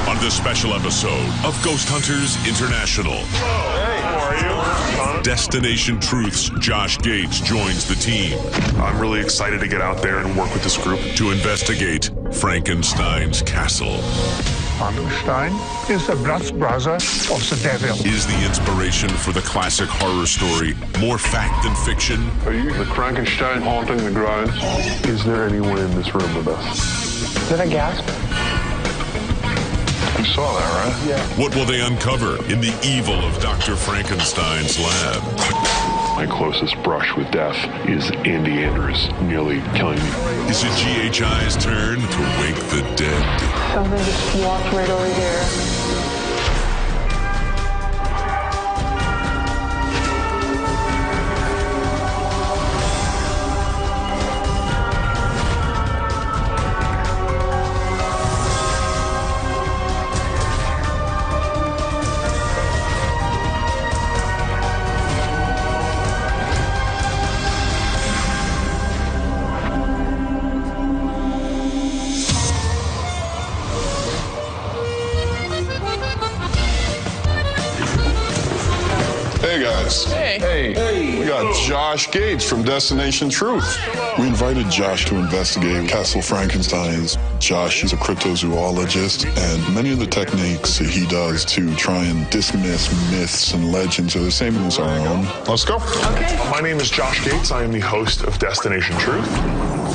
on this special episode of Ghost Hunters International. Hey, how are you? Destination Truth's Josh Gates joins the team. I'm really excited to get out there and work with this group to investigate Frankenstein's castle. Frankenstein is the blood brother of the devil. Is the inspiration for the classic horror story more fact than fiction? Are you the Frankenstein haunting the grounds? Is there anyone in this room with us? Did I gasp? You saw that, right? Yeah. What will they uncover in the evil of Dr. Frankenstein's lab? My closest brush with death is Andy Andrews, nearly killing me. Is it GHI's turn to wake the dead? Something just walked right over here. Hey, guys. Hey. We got Josh Gates from Destination Truth. We invited Josh to investigate Castle Frankenstein's. Josh is a cryptozoologist, and many of the techniques that he does to try and dismiss myths and legends are the same as our own. Let's go. Okay. My name is Josh Gates. I am the host of Destination Truth,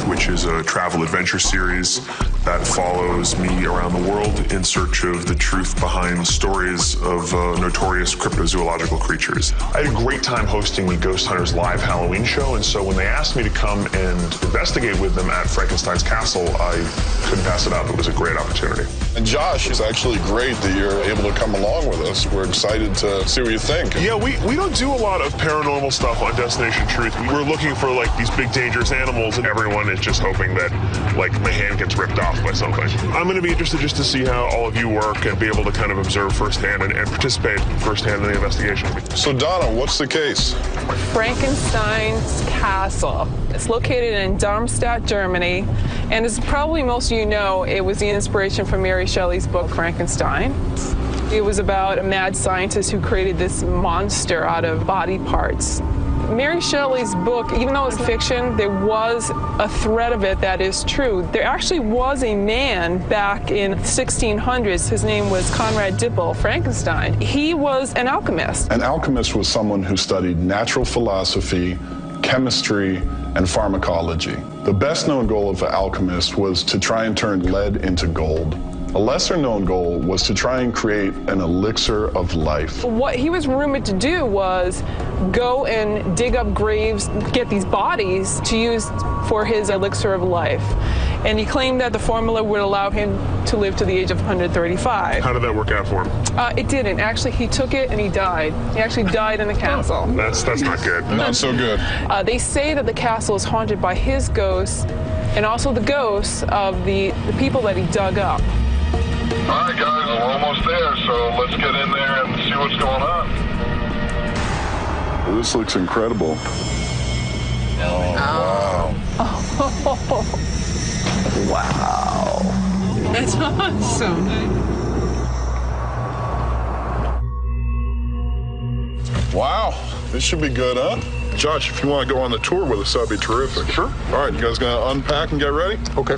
which is a travel adventure series that follows me around the world in search of the truth behind stories of notorious cryptozoological creatures. I had a great time hosting the Ghost Hunters live Halloween show, and so when they asked me to come and investigate with them at Frankenstein's castle, I couldn't pass it up. It was a great opportunity. And Josh, it's actually great that you're able to come along with us. We're excited to see what you think. Yeah, we don't do a lot of paranormal stuff on Destination Truth. We're looking for like these big dangerous animals, and everyone is just hoping that like my hand gets ripped off by something. I'm going to be interested just to see how all of you work and be able to kind of observe firsthand and participate firsthand in the investigation. So Donna, what's the case? Frankenstein's castle. It's located in Darmstadt, Germany, and as probably most of you know, it was the inspiration for Mary Shelley's book, Frankenstein. It was about a mad scientist who created this monster out of body parts. Mary Shelley's book, even though it's fiction, there was a thread of it that is true. There actually was a man back in the 1600s. His name was Conrad Dippel, Frankenstein. He was an alchemist. An alchemist was someone who studied natural philosophy, chemistry, and pharmacology. The best known goal of an alchemist was to try and turn lead into gold. A lesser known goal was to try and create an elixir of life. What he was rumored to do was go and dig up graves, get these bodies to use for his elixir of life. And he claimed that the formula would allow him to live to the age of 135. How did that work out for him? It didn't. Actually, he took it and he died. He actually died in the castle. That's not good. Not so good. They say that the castle is haunted by his ghosts and also the ghosts of the people that he dug up. All right, guys, we're almost there, so let's get in there and see what's going on. This looks incredible. Wow. That's awesome. Wow, this should be good, huh? Josh, if you want to go on the tour with us, that'd be terrific. Sure. All right, you guys gonna unpack and get ready? Okay.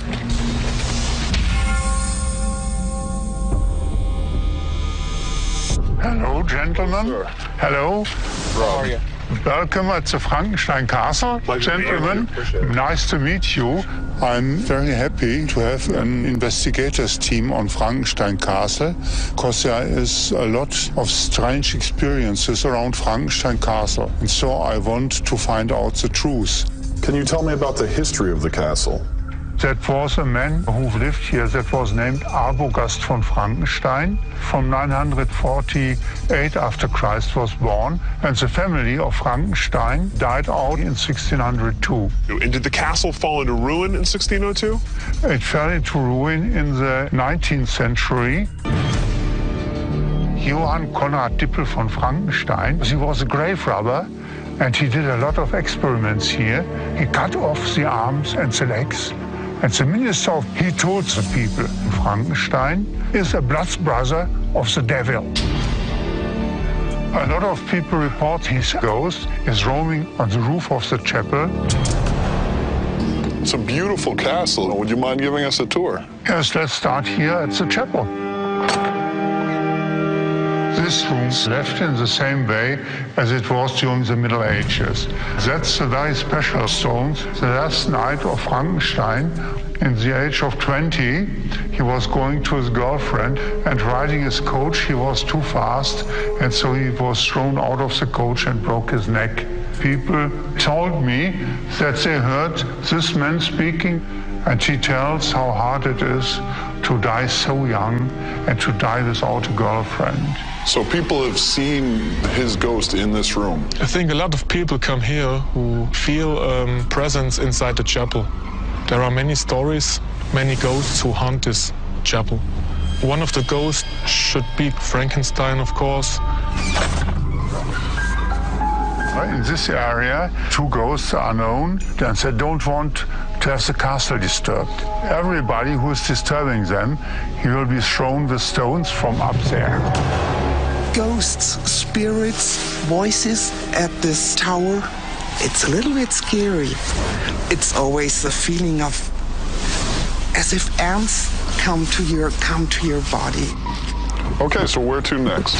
Hello, gentlemen. Sure. Hello. How are you? Welcome at the Frankenstein Castle. Pleasure to meet you. Gentlemen, Appreciate it. nice to meet you. I'm very happy to have an investigators team on Frankenstein Castle because there is a lot of strange experiences around Frankenstein Castle. And so I want to find out the truth. Can you tell me about the history of the castle? That was a man who lived here that was named Arbogast von Frankenstein from 948 after Christ was born. And the family of Frankenstein died out in 1602. And did the castle fall into ruin in 1602? It fell into ruin in the 19th century. Johann Conrad Dippel von Frankenstein, he was a grave robber, and he did a lot of experiments here. He cut off the arms and the legs And the minister, he told the people, Frankenstein is a blood brother of the devil. A lot of people report his ghost is roaming on the roof of the chapel. It's a beautiful castle. Would you mind giving us a tour? Yes, let's start here at the chapel. This room's left in the same way as it was during the Middle Ages. That's a very special stone. The last night of Frankenstein, in the age of 20, he was going to his girlfriend, and riding his coach, he was too fast, and so he was thrown out of the coach and broke his neck. People told me that they heard this man speaking, and he tells how hard it is to die so young and to die without a girlfriend. So people have seen his ghost in this room. I think a lot of people come here who feel presence inside the chapel. There are many stories, many ghosts who haunt this chapel. One of the ghosts should be Frankenstein, of course. In this area, two ghosts are known, and they don't want to have the castle disturbed. Everybody who is disturbing them, he will be thrown with stones from up there. Ghosts, spirits, voices at this tower, it's a little bit scary. It's always the feeling of as if ants come to your body. Okay, so where to next?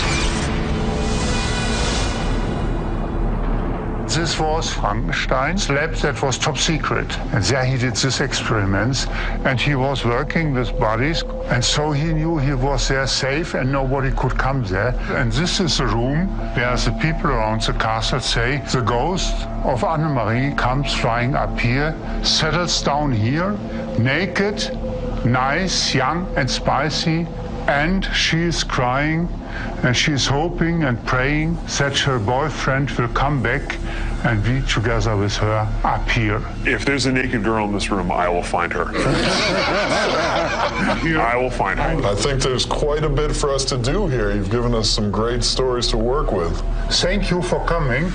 This was Frankenstein's lab that was top secret. And there he did these experiments, and he was working with bodies, and so he knew he was there safe and nobody could come there. And this is the room where the people around the castle say the ghost of Annemarie comes flying up here, settles down here, naked, nice, young and spicy, and she is crying, and she is hoping and praying that her boyfriend will come back and be together with her up here. If there's a naked girl in this room, I will find her. I will find her. I think there's quite a bit for us to do here. You've given us some great stories to work with. Thank you for coming.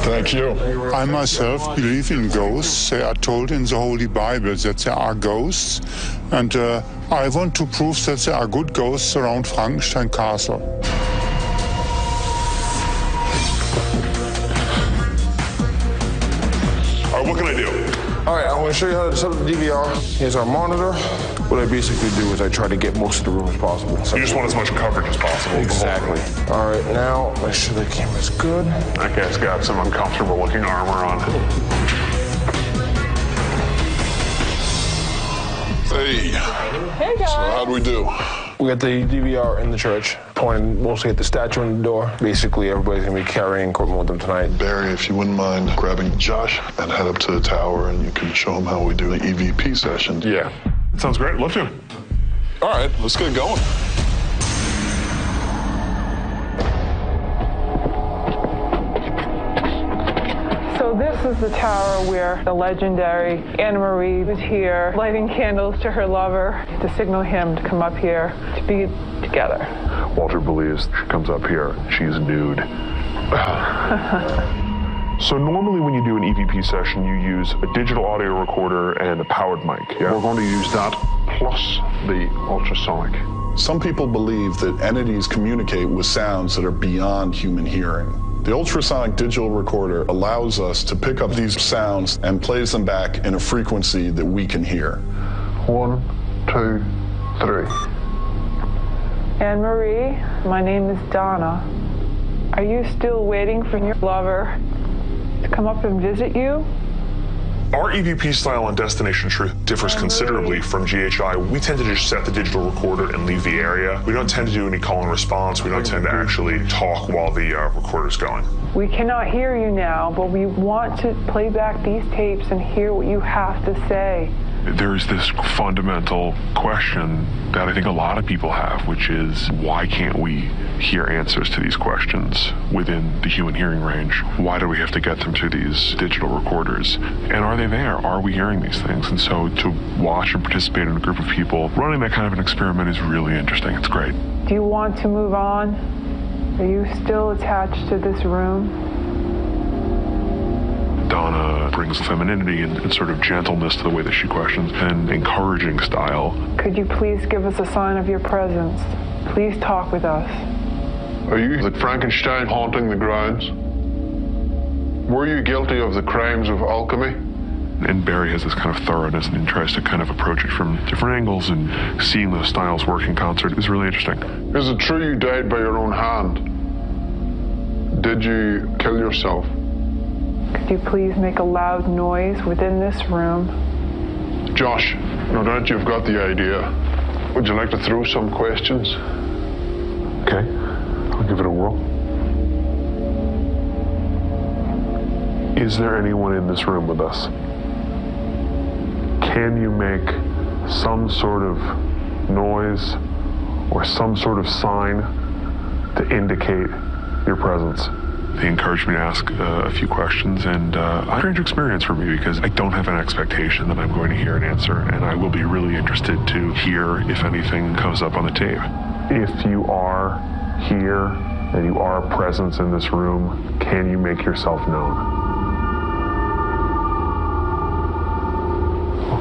Thank you. I myself believe in ghosts. They are told in the Holy Bible that there are ghosts, and I want to prove that there are good ghosts around Frankenstein Castle. All right, what can I do? All right, I'm going to show you how to set up the DVR. Here's our monitor. What I basically do is I try to get most of the room as possible. You just want as much coverage as possible. Exactly. All right, now make sure the camera's good. That guy's got some uncomfortable looking armor on. Hey. Hey, guys. So how'd we do? We got the DVR in the church, pointing mostly at the statue on the door. Basically, everybody's going to be carrying equipment with them tonight. Barry, if you wouldn't mind grabbing Josh and head up to the tower, and you can show him how we do the EVP session. Yeah, sounds great. Love to. All right, let's get going. So this is the tower where the legendary Annemarie was here, lighting candles to her lover to signal him to come up here to be together. Walter believes she comes up here, she's nude. So normally when you do an EVP session, you use a digital audio recorder and a powered mic. Yeah? We're going to use that plus the ultrasonic. Some people believe that entities communicate with sounds that are beyond human hearing. The ultrasonic digital recorder allows us to pick up these sounds and plays them back in a frequency that we can hear. 1, 2, 3. Annemarie, my name is Donna. Are you still waiting for your lover to come up and visit you? Our EVP style on Destination Truth differs considerably from GHI. We tend to just set the digital recorder and leave the area. We don't tend to do any call and response. We don't tend to actually talk while the recorder's going. We cannot hear you now, but we want to play back these tapes and hear what you have to say. There's this fundamental question that I think a lot of people have, which is why can't we hear answers to these questions within the human hearing range? Why do we have to get them to these digital recorders? And are they there? Are we hearing these things? And so to watch and participate in a group of people running that kind of an experiment is really interesting. It's great. Do you want to move on? Are you still attached to this room? Donna brings femininity and sort of gentleness to the way that she questions, and encouraging style. Could you please give us a sign of your presence? Please talk with us. Are you the Frankenstein haunting the grounds? Were you guilty of the crimes of alchemy? And Barry has this kind of thoroughness and tries to kind of approach it from different angles, and seeing those styles work in concert is really interesting. Is it true you died by your own hand? Did you kill yourself? Could you please make a loud noise within this room? Josh, no doubt you've got the idea. Would you like to throw some questions? Okay, I'll give it a whirl. Is there anyone in this room with us? Can you make some sort of noise or some sort of sign to indicate your presence? They encouraged me to ask a few questions, and a strange experience for me because I don't have an expectation that I'm going to hear an answer, and I will be really interested to hear if anything comes up on the tape. If you are here and you are a presence in this room, can you make yourself known?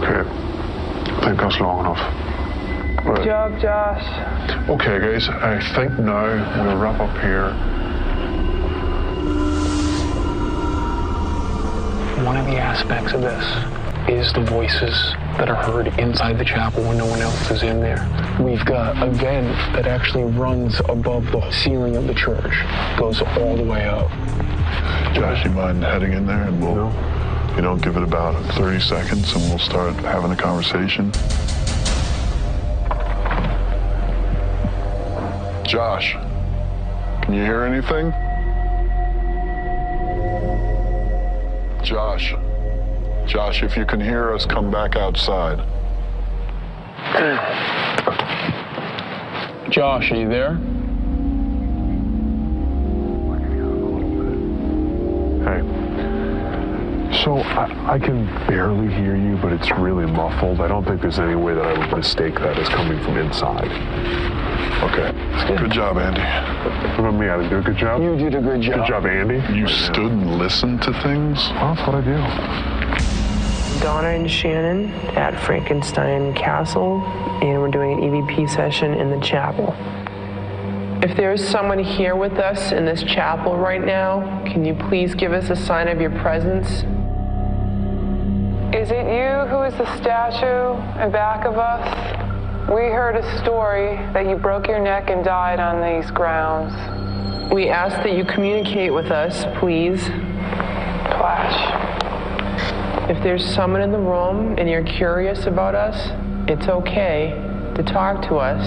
Okay, I think that's long enough. Good job, Josh. Okay, guys, I think now we'll wrap up here. One of the aspects of this is the voices that are heard inside the chapel when no one else is in there. We've got a vent that actually runs above the ceiling of the church, goes all the way up. Josh, you mind heading in there and we'll, give it about 30 seconds and we'll start having a conversation? Josh, can you hear anything? Josh, if you can hear us, come back outside. Josh, are you there? Hey. So I can barely hear you, but it's really muffled. I don't think there's any way that I would mistake that as coming from inside. Okay. Good job, Andy. What about me? I did a good job? You did a good job. Good job, Andy. You stood and listened to things? Well, that's what I do. Donna and Shannon at Frankenstein Castle, and we're doing an EVP session in the chapel. If there's someone here with us in this chapel right now, can you please give us a sign of your presence? Is it you who is the statue in back of us? We heard a story that you broke your neck and died on these grounds. We ask that you communicate with us, please. Flash. If there's someone in the room and you're curious about us, it's okay to talk to us.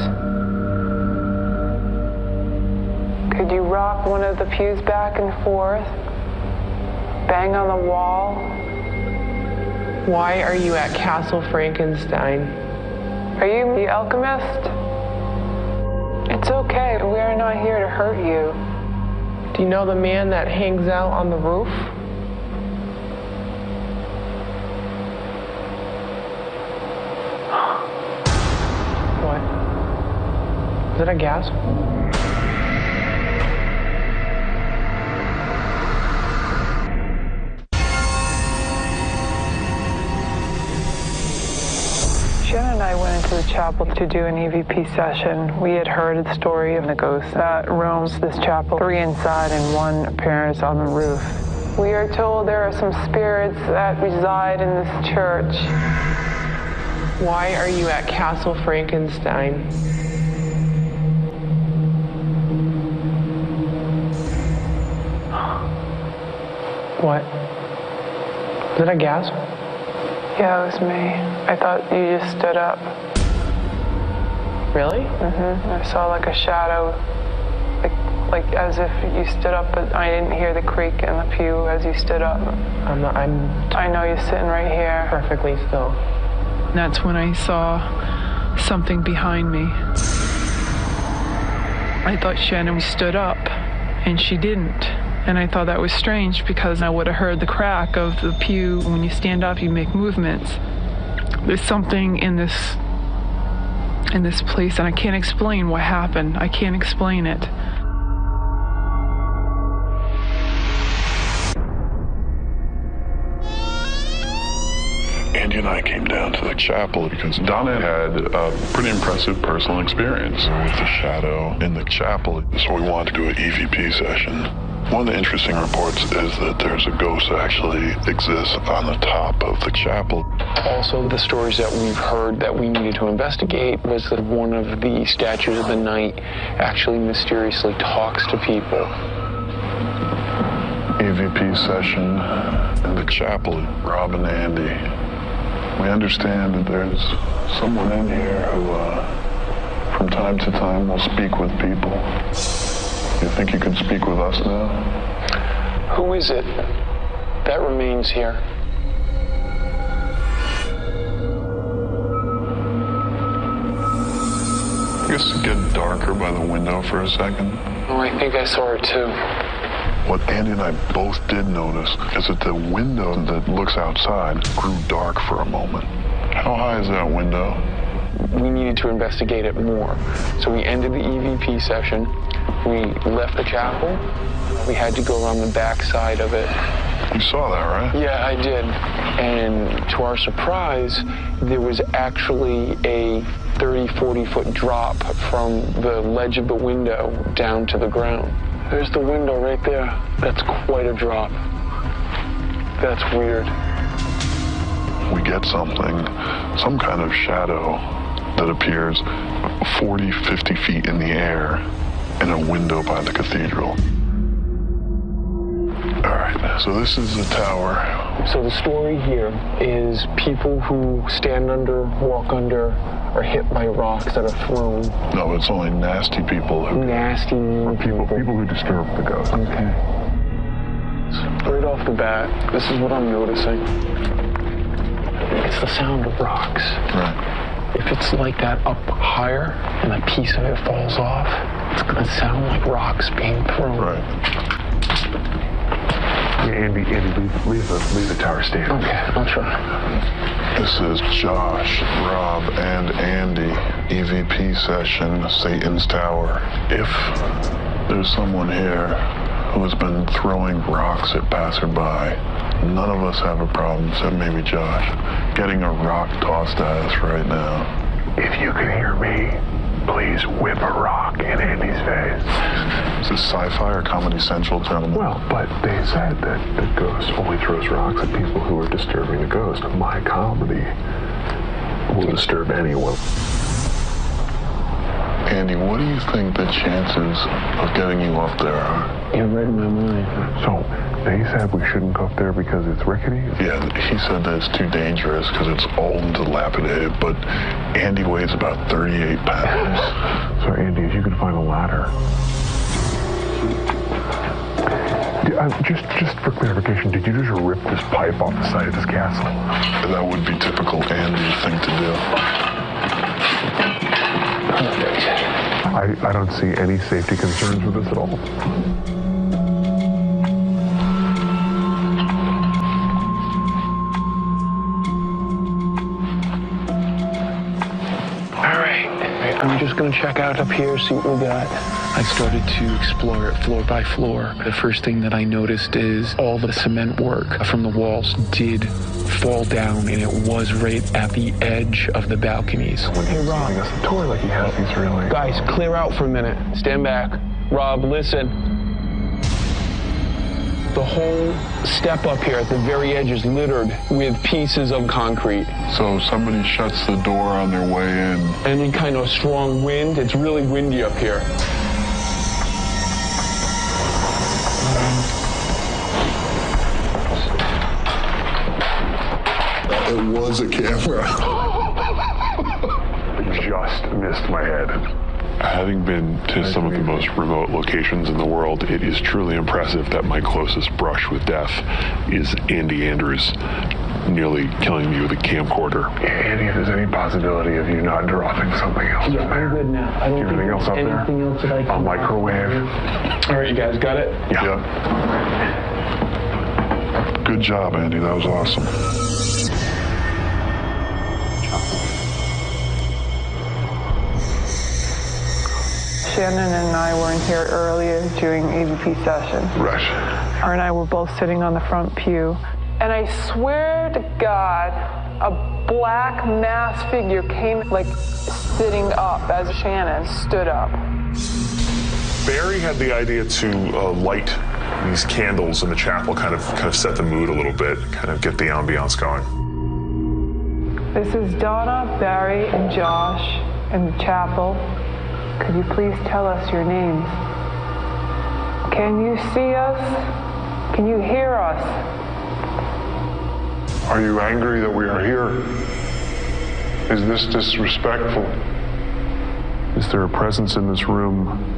Could you rock one of the pews back and forth? Bang on the wall? Why are you at Castle Frankenstein? Are you the alchemist? It's okay. We are not here to hurt you. Do you know the man that hangs out on the roof? What? Is it a gasp? Shannon and I went into the chapel to do an EVP session. We had heard the story of the ghost that roams this chapel, 3 inside and 1 appears on the roof. We are told there are some spirits that reside in this church. Why are you at Castle Frankenstein? What? Is it a gasp? Yeah, it was me. I thought you just stood up. Really? I saw like a shadow, like as if you stood up, but I didn't hear the creak in the pew as you stood up. I know you're sitting right here. Perfectly still. That's when I saw something behind me. I thought Shannon stood up, and she didn't. And I thought that was strange because I would have heard the crack of the pew. When you stand up, you make movements. There's something in this place, and I can't explain what happened. I can't explain it. Andy and I came down to the chapel because Donna had a pretty impressive personal experience with the shadow in the chapel. So we wanted to do an EVP session. One of the interesting reports is that there's a ghost that actually exists on the top of the chapel. Also, the stories that we've heard that we needed to investigate was that one of the statues of the night actually mysteriously talks to people. EVP session in the chapel, Rob and Andy. We understand that there's someone in here who, from time to time, will speak with people. You think you could speak with us now? Who is it that remains here? I guess to get darker by the window for a second. Oh, I think I saw it too. What Andy and I both did notice is that the window that looks outside grew dark for a moment. How high is that window? We needed to investigate it more. So we ended the EVP session. We left the chapel. We had to go around the back side of it. You saw that, right? Yeah, I did. And to our surprise, there was actually a 30, 40-foot drop from the ledge of the window down to the ground. There's the window right there. That's quite a drop. That's weird. We get something, some kind of shadow that appears 40, 50 feet in the air in a window by the cathedral. All right, so this is the tower. So the story here is people who stand under, walk under, are hit by rocks that are thrown. No, it's only nasty people who... Nasty people who disturb the ghost. Okay. So right off the bat, this is what I'm noticing. It's the sound of rocks. Right. If it's like that up higher and a piece of it falls off, it's going to sound like rocks being thrown. Right. Yeah, Andy, leave the tower stand. Okay, I'll try. This is Josh, Rob, and Andy. EVP session, Satan's Tower. If there's someone here who has been throwing rocks at passerby, none of us have a problem, except maybe Josh, getting a rock tossed at us right now. If you can hear me, please whip a rock in Andy's face. Is this sci-fi or Comedy Central, gentlemen? Well, but they said that the ghost only throws rocks at people who are disturbing the ghost. My comedy will disturb anyone. Andy, what do you think the chances of getting you up there are? You're right in my mind. So, they said we shouldn't go up there because it's rickety? Yeah, he said that it's too dangerous because it's old and dilapidated, but Andy weighs about 38 pounds. So, Andy, if you could find a ladder. Just for clarification, did you just rip this pipe off the side of this castle? That would be typical Andy thing to do. I don't see any safety concerns with this at all. I'm just going to check out up here, see what we got. I started to explore it floor by floor. The first thing that I noticed is all the cement work from the walls did fall down, and it was right at the edge of the balconies. Hey, Rob. The tour like he has these really... Guys, clear out for a minute. Stand back. Rob, listen. The whole step up here at the very edge is littered with pieces of concrete. So somebody shuts the door on their way in. Any kind of strong wind, it's really windy up here. It was a camera. Just missed my head. Having been to some of the most remote locations in the world, it is truly impressive that my closest brush with death is Andy Andrews nearly killing me with a camcorder. Andy, if there's any possibility of you not dropping something else in there. I'm good now. I don't Anything else up there? Anything else that I can... A microwave? All right, you guys got it? Yeah. Good job, Andy. That was awesome. Shannon and I were in here earlier doing AVP session. Right. Her and I were both sitting on the front pew. And I swear to God, a black mass figure came, like, sitting up as Shannon stood up. Barry had the idea to light these candles in the chapel, kind of set the mood a little bit, kind of get the ambiance going. This is Donna, Barry, and Josh in the chapel. Could you please tell us your names? Can you see us? Can you hear us? Are you angry that we are here? Is this disrespectful? Is there a presence in this room?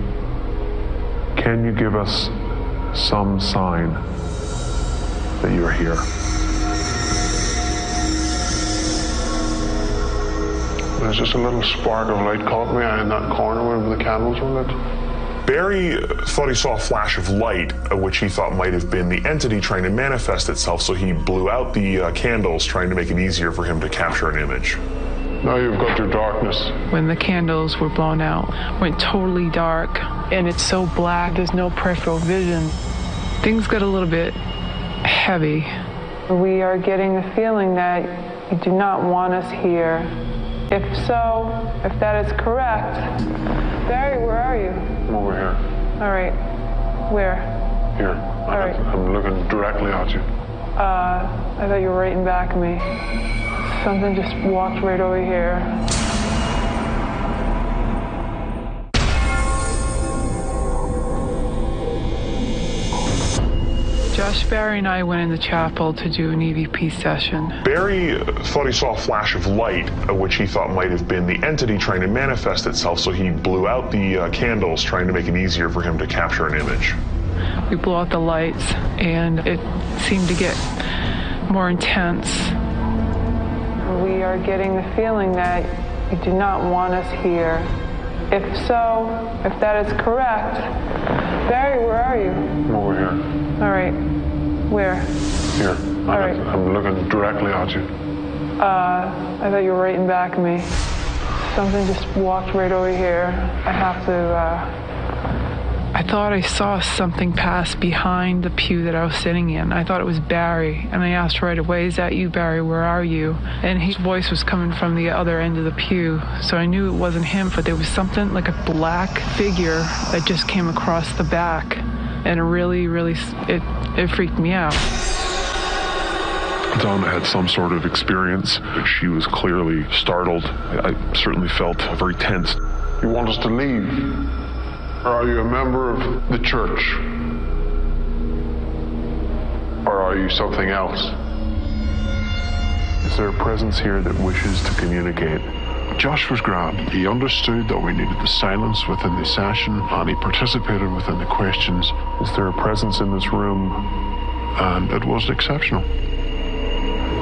Can you give us some sign that you're here? There's just a little spark of light caught me in that corner where the candles were lit. Barry thought he saw a flash of light, which he thought might have been the entity trying to manifest itself, so he blew out the candles, trying to make it easier for him to capture an image. Now you've got your darkness. When the candles were blown out, it went totally dark, and it's so black, there's no peripheral vision. Things got a little bit heavy. We are getting the feeling that you do not want us here. If so, if that is correct, Barry, where are you? I'm over here. All right. Where? Here. All right. I'm looking directly at you. I thought you were right in back of me. Something just walked right over here. Josh, Barry, and I went in the chapel to do an EVP session. Barry thought he saw a flash of light, which he thought might have been the entity trying to manifest itself, so he blew out the candles, trying to make it easier for him to capture an image. We blew out the lights, and it seemed to get more intense. We are getting the feeling that you do not want us here. If so, if that is correct, Barry, where are you? I'm over here. All right. Where? Here. All right. I'm looking directly at you. I thought you were right in back of me. Something just walked right over here. I have to, I thought I saw something pass behind the pew that I was sitting in. I thought it was Barry, and I asked right away, "Is that you, Barry? Where are you?" And his voice was coming from the other end of the pew, so I knew it wasn't him, but there was something like a black figure that just came across the back, and it really, it freaked me out. Donna had some sort of experience. She was clearly startled. I certainly felt very tense. You want us to leave? Or are you a member of the church? Or are you something else? Is there a presence here that wishes to communicate? Josh was grand. He understood that we needed the silence within the session, and he participated within the questions. Is there a presence in this room? And it was exceptional.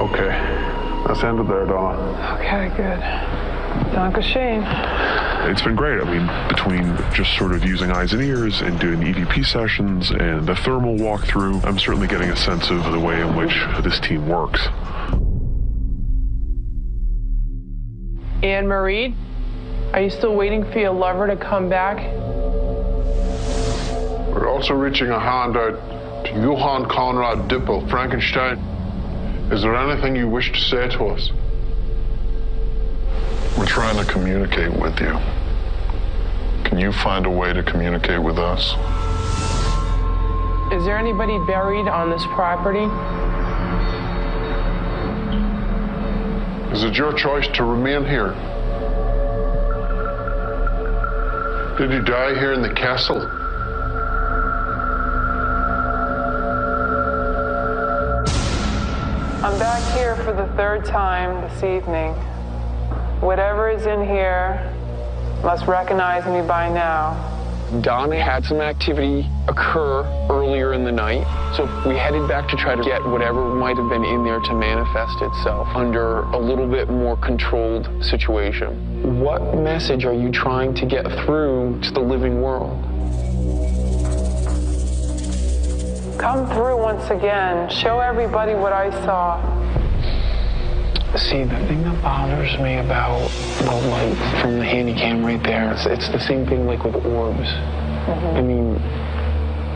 Okay. Let's end it there, Donna. Okay, good. Dankeschön. It's been great. I mean, between just sort of using eyes and ears and doing EVP sessions and the thermal walkthrough, I'm certainly getting a sense of the way in which this team works. Anne-Marie, are you still waiting for your lover to come back? We're also reaching a hand out to Johann Conrad Dippel, Frankenstein. Is there anything you wish to say to us? We're trying to communicate with you. Can you find a way to communicate with us? Is there anybody buried on this property? Is it your choice to remain here? Did you die here in the castle? I'm back here for the third time this evening. Whatever is in here must recognize me by now. Donna had some activity occur earlier in the night, so we headed back to try to get whatever might have been in there to manifest itself under a little bit more controlled situation. What message are you trying to get through to the living world? Come through once again. Show everybody what I saw. See, the thing that bothers me about the light from the handy cam right there, it's the same thing like with orbs. I mean,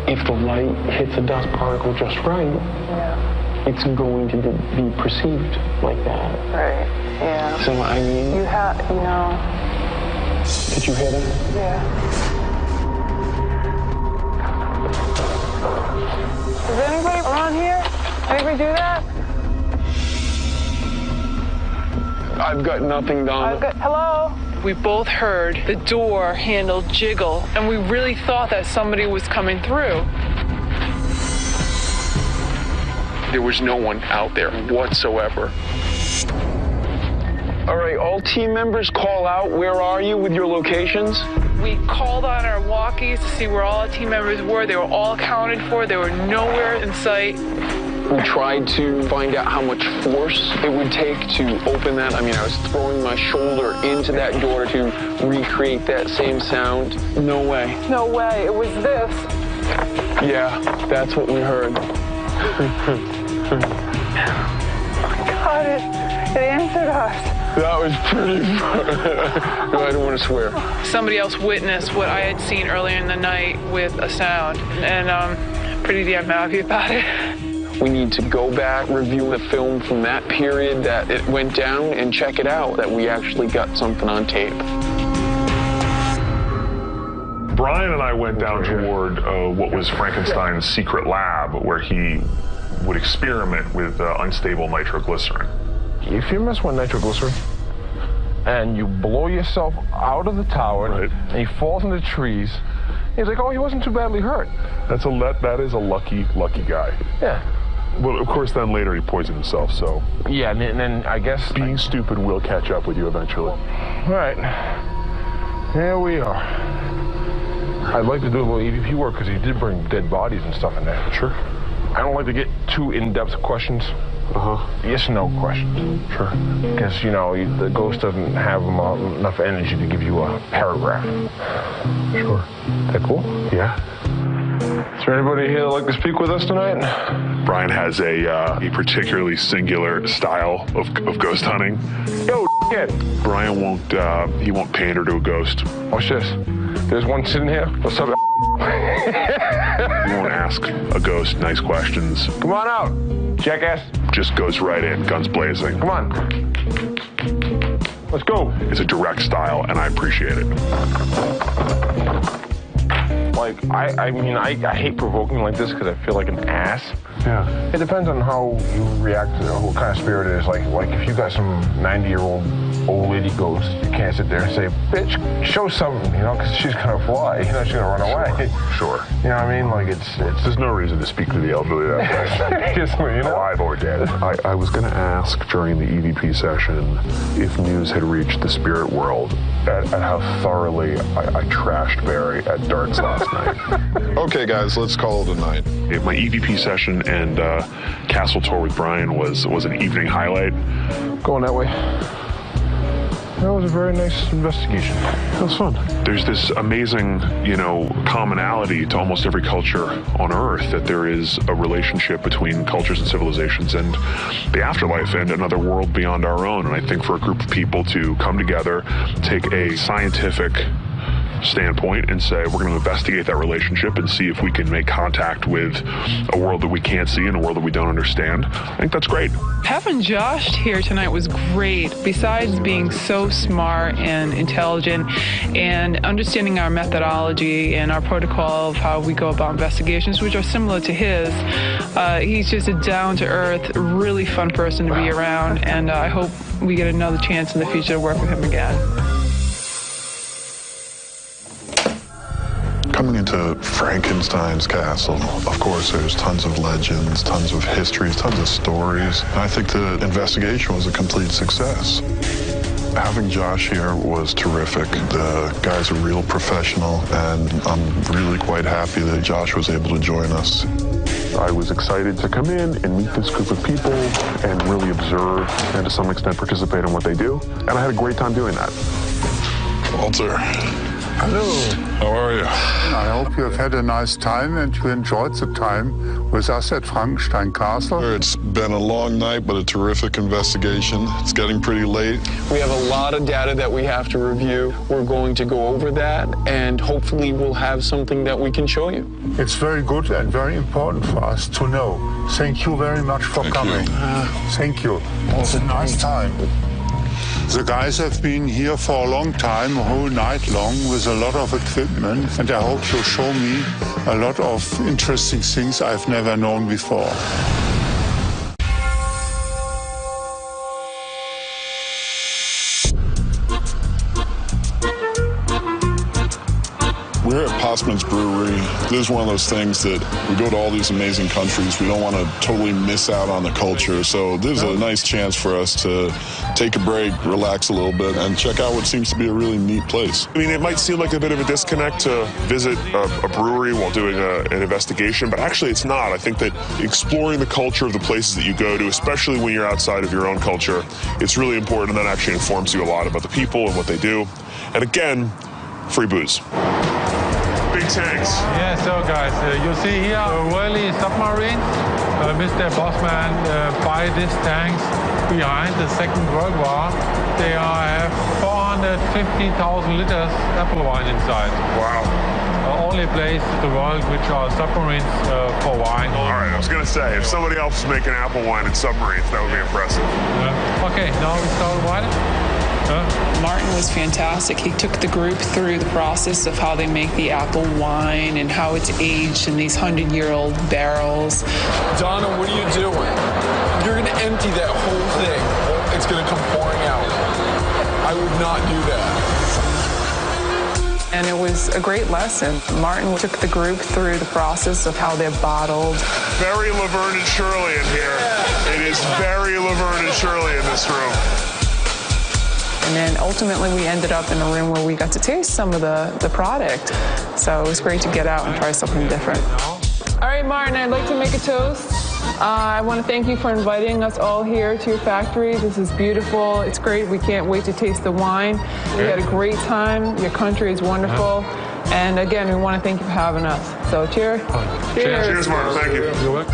if the light hits a dust particle just right, it's going to be perceived like that. Right, yeah. So, I mean... You know... Did you hear that? Yeah. Is anybody around here? Anybody do that? I've got nothing, Donna. Hello? We both heard the door handle jiggle, and we really thought that somebody was coming through. There was no one out there whatsoever. All right, all team members call out. Where are you with your locations? We called on our walkies to see where all our team members were. They were all accounted for. They were nowhere in sight. We tried to find out how much force it would take to open that. I mean, I was throwing my shoulder into that door to recreate that same sound. No way. No way. It was this. Yeah, that's what we heard. God, it answered us. That was pretty fun. No, I don't want to swear. Somebody else witnessed what I had seen earlier in the night with a sound, and I'm pretty damn happy about it. We need to go back, review the film from that period that it went down, and check it out, that we actually got something on tape. Brian and I went down toward what was Frankenstein's secret lab, where he would experiment with unstable nitroglycerin. If you mess with nitroglycerin and you blow yourself out of the tower, right, and he falls into the trees, he's like, oh, he wasn't too badly hurt. That is a lucky guy. Yeah. Well, of course, then later he poisoned himself, so... Yeah, and then I guess... Being stupid will catch up with you eventually. All right. Here we are. I'd like to do a little EVP work because he did bring dead bodies and stuff in there. Sure. I don't like to get too in-depth questions. Yes, no questions. Sure. Because, you know, the ghost doesn't have enough energy to give you a paragraph. Sure. Is that cool? Yeah. Is there anybody here that'd like to speak with us tonight? Brian has a particularly singular style of ghost hunting. Yo, kid. Brian won't pander to a ghost. Watch this. There's one sitting here. What's up? He won't ask a ghost nice questions. Come on out, jackass. Just goes right in, guns blazing. Come on. Let's go. It's a direct style, and I appreciate it. Like, I mean, I hate provoking like this because I feel like an ass. Yeah. It depends on how you react to what kind of spirit it is. Like if you got some 90-year-old old lady ghost, you can't sit there and say, bitch, show something, you know, because she's going to fly. You know, she's going to run away. Sure. You know what I mean? Like, There's no reason to speak to the elderly that way. Seriously, you know? Alive or dead. I was going to ask during the EVP session if news had reached the spirit world at how thoroughly I trashed Barry at darts last night. Okay, guys, let's call it a night. My EVP session and castle tour with Brian was an evening highlight. Going that way. That was a very nice investigation. It was fun. There's this amazing, commonality to almost every culture on Earth, that there is a relationship between cultures and civilizations and the afterlife and another world beyond our own. And I think for a group of people to come together, take a scientific standpoint and say, we're going to investigate that relationship and see if we can make contact with a world that we can't see and a world that we don't understand. I think that's great. Having Josh here tonight was great. Besides being so smart and intelligent and understanding our methodology and our protocol of how we go about investigations, which are similar to his, he's just a down-to-earth, really fun person to be around, and I hope we get another chance in the future to work with him again. Coming into Frankenstein's castle, of course, there's tons of legends, tons of histories, tons of stories. And I think the investigation was a complete success. Having Josh here was terrific. The guy's a real professional, and I'm really quite happy that Josh was able to join us. I was excited to come in and meet this group of people and really observe and to some extent participate in what they do. And I had a great time doing that. Walter. Hello. How are you? I hope you have had a nice time and you enjoyed the time with us at Frankenstein Castle. It's been a long night, but a terrific investigation. It's getting pretty late. We have a lot of data that we have to review. We're going to go over that, and hopefully we'll have something that we can show you. It's very good and very important for us to know. Thank you very much for coming. Thank you. It's a nice time. The guys have been here for a long time, a whole night long, with a lot of equipment, and I hope you'll show me a lot of interesting things I've never known before. We're at Postman's Brewery. This is one of those things that we go to all these amazing countries. We don't want to totally miss out on the culture. So this is a nice chance for us to take a break, relax a little bit, and check out what seems to be a really neat place. I mean, it might seem like a bit of a disconnect to visit a brewery while doing an investigation, but actually it's not. I think that exploring the culture of the places that you go to, especially when you're outside of your own culture, it's really important, and that actually informs you a lot about the people and what they do. And again, free booze. Big tanks. Yeah, so guys, you see here Whirly submarine. Mr. Bossman buy these tanks behind the Second World War. They have 450,000 liters apple wine inside. Wow. Only place in the world which are submarines for wine. All right, I was going to say, if somebody else is making apple wine in submarines, that would be impressive. Okay, now we start wine. Martin was fantastic. He took the group through the process of how they make the apple wine and how it's aged in these 100-year-old barrels. Donna, what are you doing? You're going to empty that whole thing. It's going to come pouring out. I would not do that. And it was a great lesson. Martin took the group through the process of how they're bottled. Very Laverne and Shirley in here. It is very Laverne and Shirley in this room. And then ultimately we ended up in a room where we got to taste some of the product. So it was great to get out and try something different. All right, Martin, I'd like to make a toast. I want to thank you for inviting us all here to your factory. This is beautiful. It's great. We can't wait to taste the wine. We had a great time. Your country is wonderful. And again, we want to thank you for having us. So cheers. Cheers. Cheers, Martin. Thank you. You're welcome.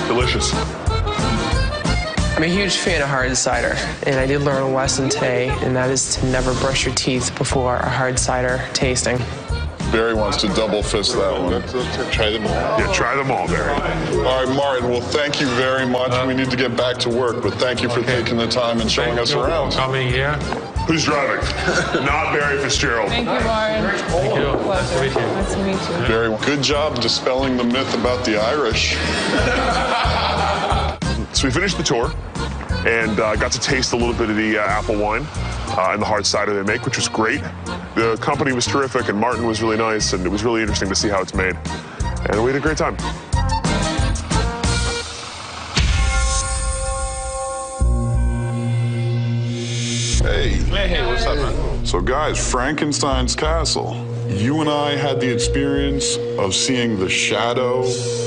Delicious. I'm a huge fan of hard cider, and I did learn a lesson today, and that is to never brush your teeth before a hard cider tasting. Barry wants to double fist that one. Try them all. Yeah, try them all, Barry. All right, Martin, well, thank you very much. We need to get back to work, but thank you for taking the time and showing us around. Coming here. Who's driving? Not Barry Fitzgerald. Thank you, Martin. Thank you. Pleasure. Nice to meet you. Very good job dispelling the myth about the Irish. So we finished the tour and got to taste a little bit of the apple wine and the hard cider they make, which was great. The company was terrific, and Martin was really nice, and it was really interesting to see how it's made. And we had a great time. Hey, what's up, man? So guys, Frankenstein's castle. You and I had the experience of seeing the shadow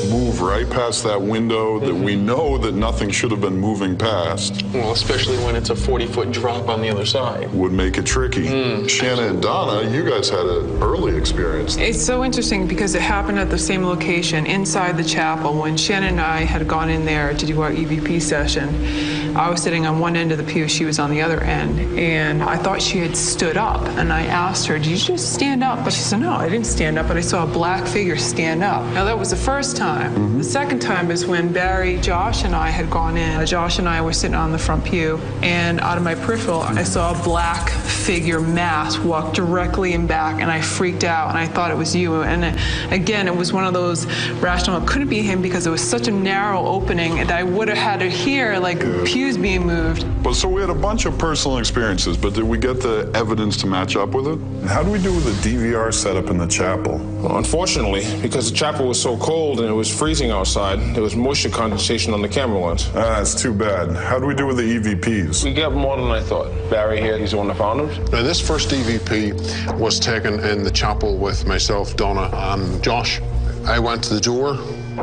move right past that window that we know that nothing should have been moving past. Well, especially when it's a 40-foot drop on the other side. Would make it tricky. Shanna and Donna, you guys had an early experience. It's so interesting because it happened at the same location inside the chapel. When Shannon and I had gone in there to do our EVP session, I was sitting on one end of the pew, she was on the other end, and I thought she had stood up. And I asked her, did you just stand up? But she said, no, I didn't stand up, but I saw a black figure stand up. Now, that was the first time. The second time is when Barry, Josh, and I had gone in. Josh and I were sitting on the front pew, and out of my peripheral, I saw a black figure mass walk directly in back, and I freaked out, and I thought it was you. And again, it was one of those rational, it couldn't be him because it was such a narrow opening that I would have had to hear, like, pews being moved. But so we had a bunch of personal experiences, but did we get the evidence to match up with it? And how do we do with the DVR setup in the chapel? Well, unfortunately, because the chapel was so cold and it was freezing outside, there was moisture condensation on the camera lens. That's too bad. How do we do with the EVPs? We got more than I thought. Barry here, he's one of the founders. Now, this first EVP was taken in the chapel with myself, Donna, and Josh. I went to the door,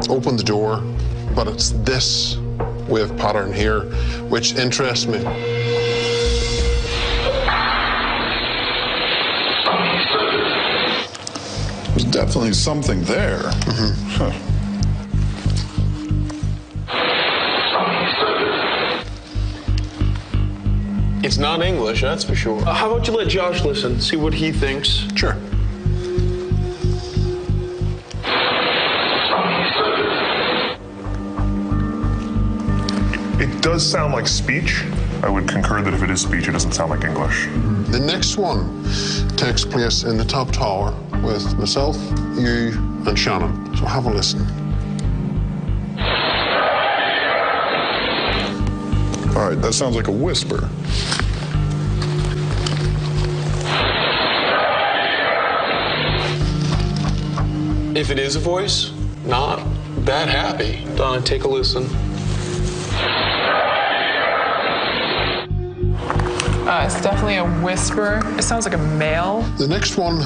opened the door, but it's this wave pattern here which interests me. There's definitely something there. Huh. It's not English, that's for sure. How about you let Josh listen, see what he thinks? Sure. It does sound like speech. I would concur that if it is speech, it doesn't sound like English. The next one takes place in the top tower with myself, you, and Shannon. So have a listen. All right, that sounds like a whisper. If it is a voice, not that happy. Donna, take a listen. It's definitely a whisper. It sounds like a male. The next one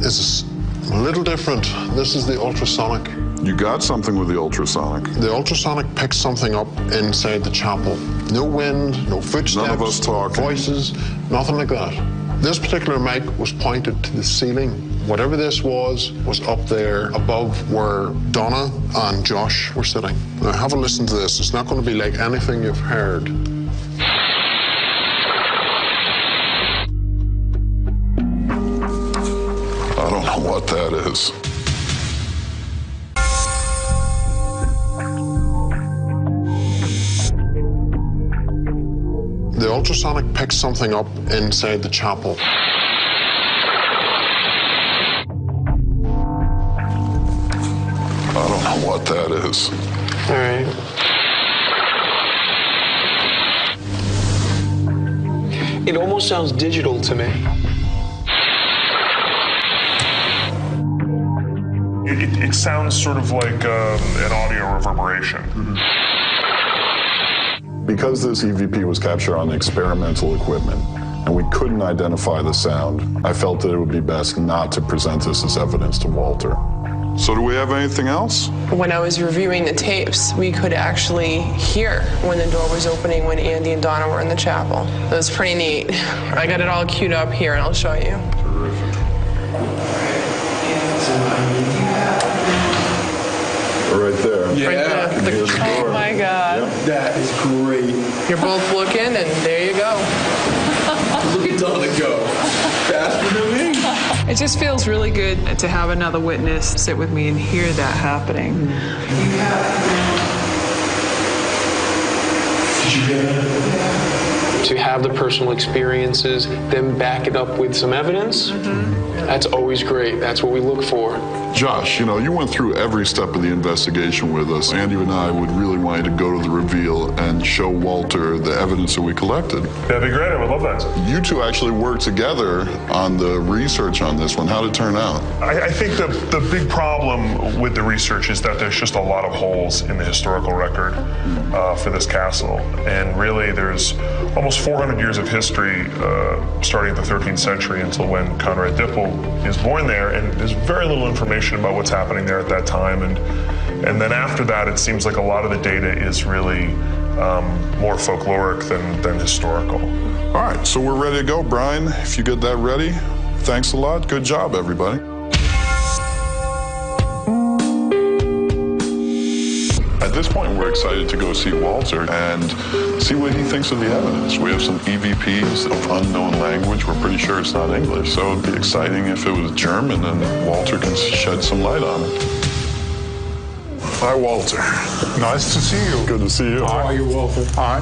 is a little different. This is the ultrasonic. You got something with the ultrasonic. The ultrasonic picks something up inside the chapel. No wind, no footsteps, none of us talking, voices, nothing like that. This particular mic was pointed to the ceiling. Whatever this was up there above where Donna and Josh were sitting. Now have a listen to this. It's not going to be like anything you've heard. I don't know what that is. The ultrasonic picks something up inside the chapel. I don't know what that is. All right. It almost sounds digital to me. It sounds sort of like an audio reverberation. Because this EVP was captured on experimental equipment and we couldn't identify the sound, I felt that it would be best not to present this as evidence to Walter. So do we have anything else? When I was reviewing the tapes, we could actually hear when the door was opening when Andy and Donna were in the chapel. It was pretty neat. I got it all queued up here and I'll show you. Terrific. Right there. Yeah. Right there. Oh my God. Yep. That is great. You're both looking and there you go. Look at Donna go. Faster than me. It just feels really good to have another witness sit with me and hear that happening. Did you hear that? To have the personal experiences, then back it up with some evidence, that's always great. That's what we look for. Josh, you went through every step of the investigation with us. Andy and I would really want you to go to the reveal and show Walter the evidence that we collected. That'd be great. I would love that. You two actually worked together on the research on this one. How did it turn out? I think the big problem with the research is that there's just a lot of holes in the historical record for this castle. And really, there's almost 400 years of history, starting at the 13th century until when Conrad Dippel is born there, and there's very little information about what's happening there at that time. And then after that, it seems like a lot of the data is really more folkloric than historical. All right, so we're ready to go. Brian, if you get that ready, thanks a lot. Good job, everybody. At this point, we're excited to go see Walter and see what he thinks of the evidence. We have some EVPs of unknown language. We're pretty sure it's not English, so it'd be exciting if it was German and Walter can shed some light on it. Hi, Walter. Nice to see you. Good to see you. How are you, Walter? Hi.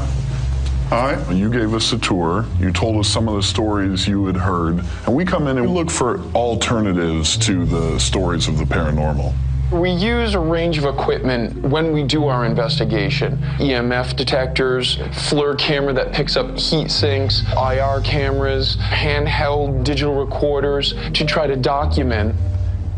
Hi. You gave us a tour. You told us some of the stories you had heard, and we come in and look for alternatives to the stories of the paranormal. We use a range of equipment when we do our investigation. EMF detectors, FLIR camera that picks up heat sinks, IR cameras, handheld digital recorders to try to document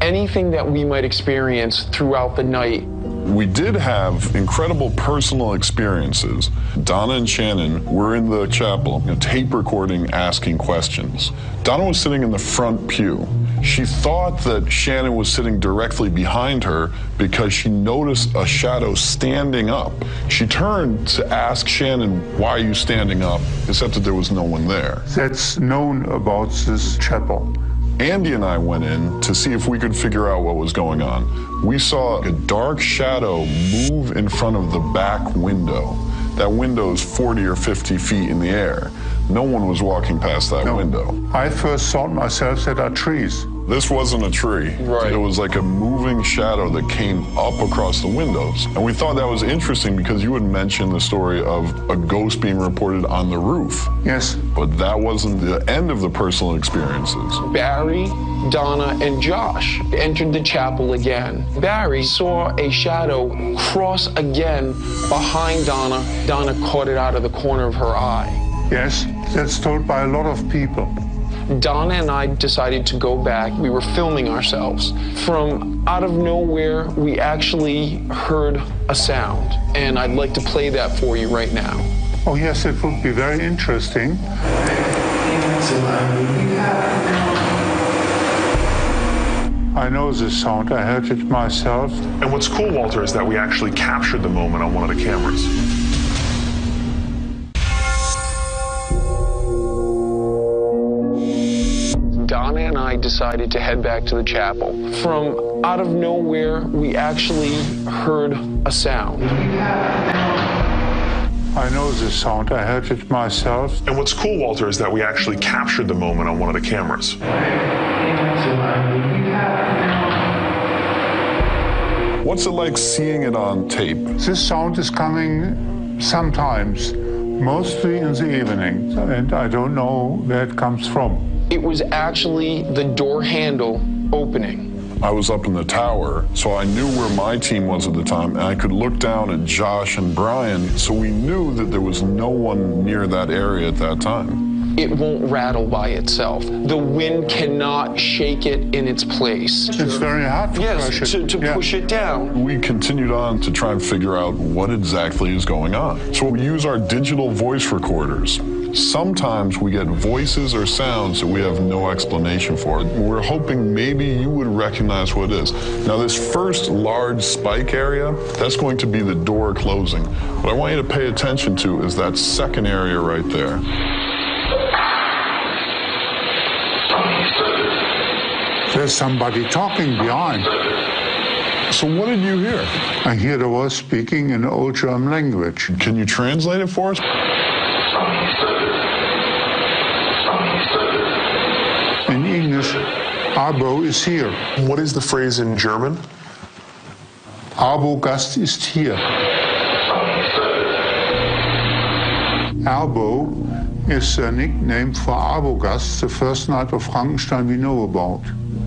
anything that we might experience throughout the night. We did have incredible personal experiences. Donna and Shannon were in the chapel, tape recording, asking questions. Donna was sitting in the front pew. She thought that Shannon was sitting directly behind her because she noticed a shadow standing up. She turned to ask Shannon, "Why are you standing up?" except that there was no one there. That's known about this chapel. Andy and I went in to see if we could figure out what was going on. We saw a dark shadow move in front of the back window. That window is 40 or 50 feet in the air. No one was walking past that window. I first thought myself that are trees. This wasn't a tree. Right. It was like a moving shadow that came up across the windows. And we thought that was interesting because you had mentioned the story of a ghost being reported on the roof. Yes. But that wasn't the end of the personal experiences. Barry, Donna, and Josh entered the chapel again. Barry saw a shadow cross again behind Donna. Donna caught it out of the corner of her eye. Yes, that's told by a lot of people. Donna and I decided to go back. We were filming ourselves. From out of nowhere, we actually heard a sound, and I'd like to play that for you right now. Oh yes, it would be very interesting. I know this sound, I heard it myself. And what's cool, Walter, is that we actually captured the moment on one of the cameras. Donna and I decided to head back to the chapel. From out of nowhere, we actually heard a sound. I know this sound, I heard it myself. And what's cool, Walter, is that we actually captured the moment on one of the cameras. What's it like seeing it on tape? This sound is coming sometimes, mostly in the evening, and I don't know where it comes from. It was actually the door handle opening. I was up in the tower, so I knew where my team was at the time, and I could look down at Josh and Brian, so we knew that there was no one near that area at that time. It won't rattle by itself. The wind cannot shake it in its place. It's very hard to push it. to push it down. We continued on to try and figure out what exactly is going on. So we use our digital voice recorders. Sometimes we get voices or sounds that we have no explanation for. We're hoping maybe you would recognize what it is. Now, this first large spike area, that's going to be the door closing. What I want you to pay attention to is that second area right there. There's somebody talking behind. So what did you hear? I hear the voice speaking in Old German language. Can you translate it for us? In English, Abo is here. What is the phrase in German? Abo-Gast ist hier. Abo is a nickname for Arbogast, the first knight of Frankenstein we know about.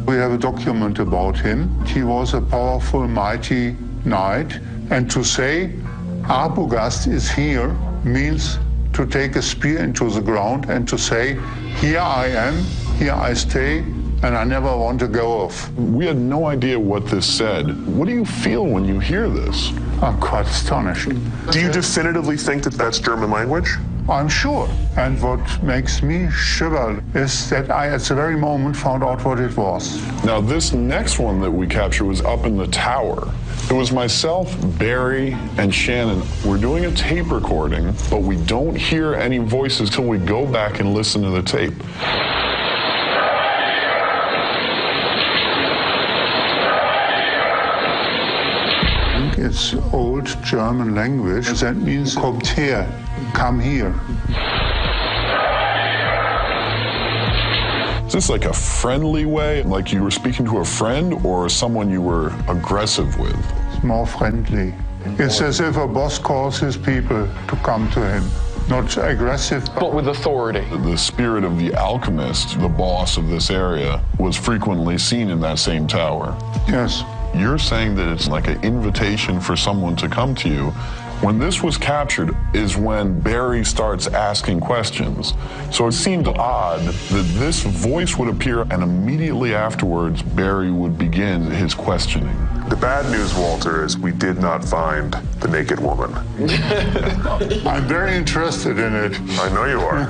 We have a document about him. He was a powerful, mighty knight. And to say Arbogast is here means to take a spear into the ground and to say, here I am, here I stay, and I never want to go off. We had no idea what this said. What do you feel when you hear this? I'm quite astonished. Do you definitively think that that's German language? I'm sure. And what makes me shiver is that I, at the very moment, found out what it was. Now, this next one that we captured was up in the tower. It was myself, Barry, and Shannon. We're doing a tape recording, but we don't hear any voices till we go back and listen to the tape. It's old German language. That means kommt her, come here. Is this like a friendly way, like you were speaking to a friend or someone you were aggressive with? It's more friendly. It's as if a boss calls his people to come to him. Not aggressive, but with authority. The spirit of the alchemist, the boss of this area, was frequently seen in that same tower. Yes. You're saying that it's like an invitation for someone to come to you. When this was captured is when Barry starts asking questions. So it seemed odd that this voice would appear and immediately afterwards Barry would begin his questioning. The bad news, Walter, is we did not find the naked woman. I'm very interested in it. I know you are.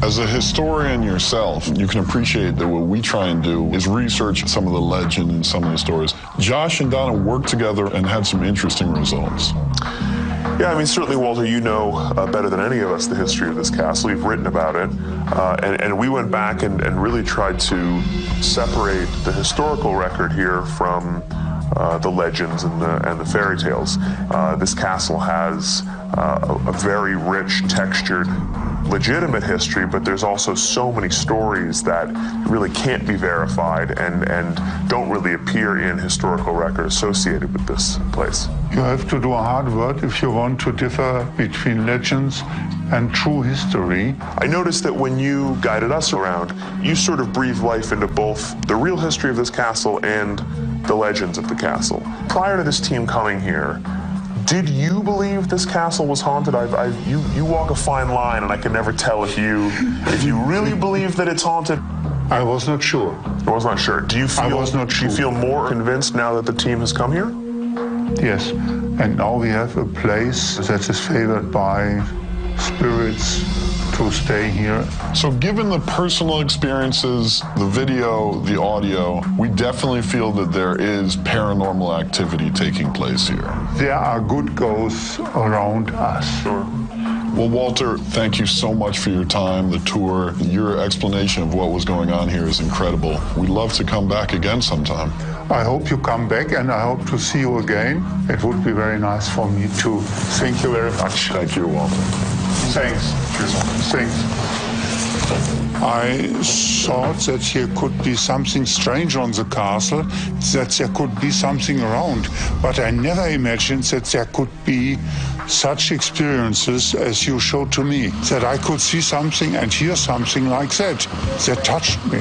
As a historian yourself, you can appreciate that what we try and do is research some of the legend and some of the stories. Josh and Donna worked together and had some interesting results. Yeah, I mean, certainly, Walter, you know better than any of us the history of this castle. You've written about it. And we went back and really tried to separate the historical record here from the legends and the fairy tales. This castle has a very rich, textured, legitimate history, but there's also so many stories that really can't be verified and don't really appear in historical record associated with this place. You have to do a hard work if you want to differ between legends and true history. I noticed that when you guided us around, you sort of breathed life into both the real history of this castle and the legends of the castle. Prior to this team coming here, did you believe this castle was haunted? You walk a fine line, and I can never tell if you really believe that it's haunted. I was not sure. I was not sure. Do you feel? I was not sure. Do you feel more convinced now that the team has come here? Yes, and now we have a place that is favored by spirits to stay here. So given the personal experiences, the video, the audio, we definitely feel that there is paranormal activity taking place here. There are good ghosts around us. Sure. Well, Walter, thank you so much for your time, the tour. Your explanation of what was going on here is incredible. We'd love to come back again sometime. I hope you come back, and I hope to see you again. It would be very nice for me too. Thank you very much. Thank you, Walter. Thanks. Thanks. I thought that here could be something strange on the castle, that there could be something around, but I never imagined that there could be such experiences as you showed to me, that I could see something and hear something like that. That touched me.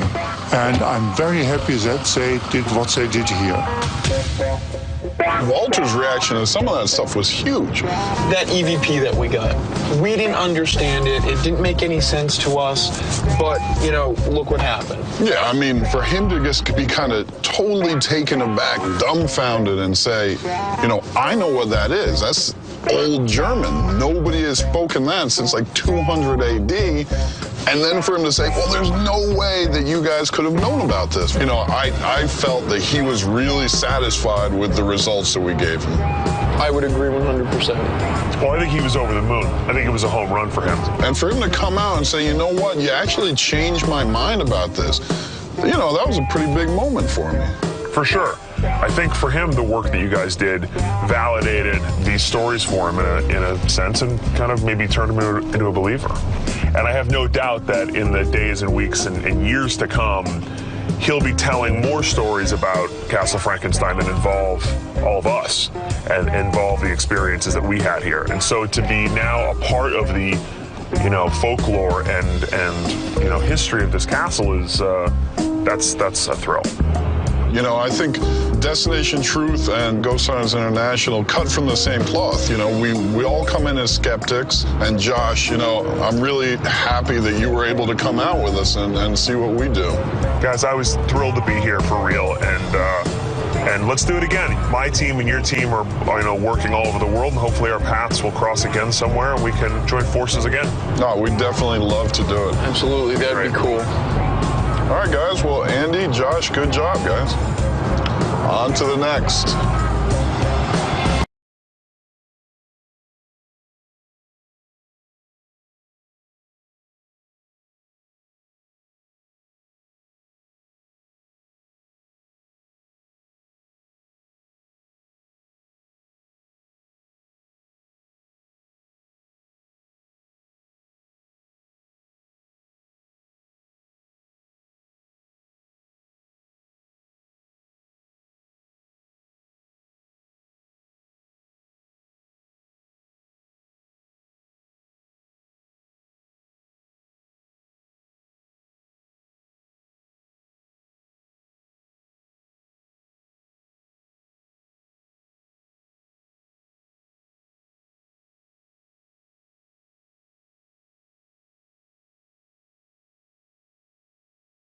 And I'm very happy that they did what they did here. Walter's reaction to some of that stuff was huge. That EVP that we got, we didn't understand it. It didn't make any sense to us. But, you know, look what happened. Yeah, I mean, for him to just be kind of totally taken aback, dumbfounded, and say, you know, I know what that is. That's old German. Nobody has spoken that since like 200 AD. And then for him to say, well, there's no way that you guys could have known about this. You know, I felt that he was really satisfied with the results that we gave him. I would agree 100%. Well, I think he was over the moon. I think it was a home run for him. And for him to come out and say, you know what, you actually changed my mind about this, you know, that was a pretty big moment for me. For sure. I think for him, the work that you guys did validated these stories for him in a sense and kind of maybe turned him into a believer. And I have no doubt that in the days and weeks and years to come, he'll be telling more stories about Castle Frankenstein that involve all of us and involve the experiences that we had here. And so to be now a part of the, you know, folklore and you know, history of this castle is that's a thrill. You know, I think Destination Truth and Ghost Hunters International cut from the same cloth. You know, we all come in as skeptics. And Josh, you know, I'm really happy that you were able to come out with us and see what we do. Guys, I was thrilled to be here for real, and let's do it again. My team and your team are, you know, working all over the world, and hopefully our paths will cross again somewhere, and we can join forces again. No, we'd definitely love to do it. Absolutely, that'd be cool. All right, guys. Well, Andy, Josh, good job, guys. On to the next.